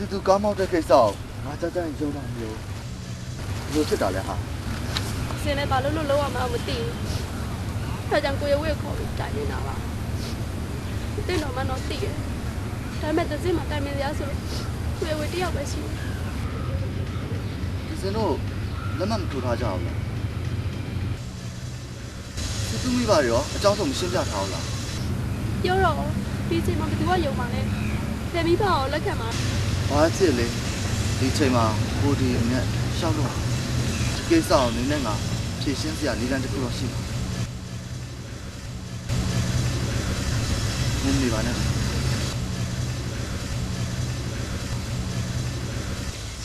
စီသူကားမောက်တဲ့ကိစ္စငါကြကြရင်ယုံတာမျိုးဘယ်လိုဖြစ်တာလဲဟာ စင်းလည်းဘာလို့လောက်ရမှမသိဘူး။ဒါကြောင့်ကိုရဝဲခေါ်ပြီးတိုင်နေတာပါ။တင်းတော်မှတော့သိတယ်။ဒါပေမဲ့တစ်စင်းမှတိုင်မရဆိုလို့ကိုရဝဲတယောက်ပဲရှိတယ် စင်တို့လက်မမထိုးထားကြဘူးလားစီသူမိပါရောအကြောင်းဆုံးမရှင်းပြထားဘူးလား ။ပြောတော့ဒီချိန်မှာဘယ်သူကယုံမှလဲ။တယ်မိဘကိုလက်ခံမှာ ဘာဖြစ်လဲဒီချိန်မှာကိုဒီအမြတ်ရှောက်တော့ဒီကိစ္စကိုနင်းနဲ့ငါဖြေရှင်းစရာနည်းလမ်းတစ်ခုတော့ရှိမှာနင်းနေပါနဲ့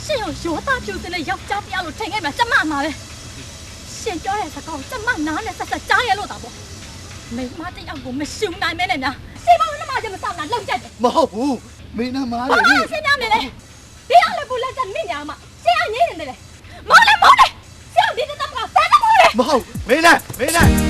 ရှင်ကိုရောသားဖြူစင်တဲ့ယောက်ျားတရားလို့ထင်ခဲ့မှာကျမမှာပဲရှင်ပြောတဲ့စကားကိုကျမနားနဲ့ဆက်ဆက်ကြားရလို့တာပေါ့မိမတယောက်ကိုမရှုံနိုင်မဲနဲ့များရှင်မကလည်းမကြမစောင့်တာလောက်ကြတယ် မဟုတ်ဘူးမင်းနဲ့မားလေ ဘာလို့ရှင်များနေလဲဒီအလည်းကိုလက်ချက်မိညာမှာရှင်အငြင်းနေတယ်မော်လေရှင်ဒီတက်မှာဆန်းတယ် မဟုတ်မင်းနဲ့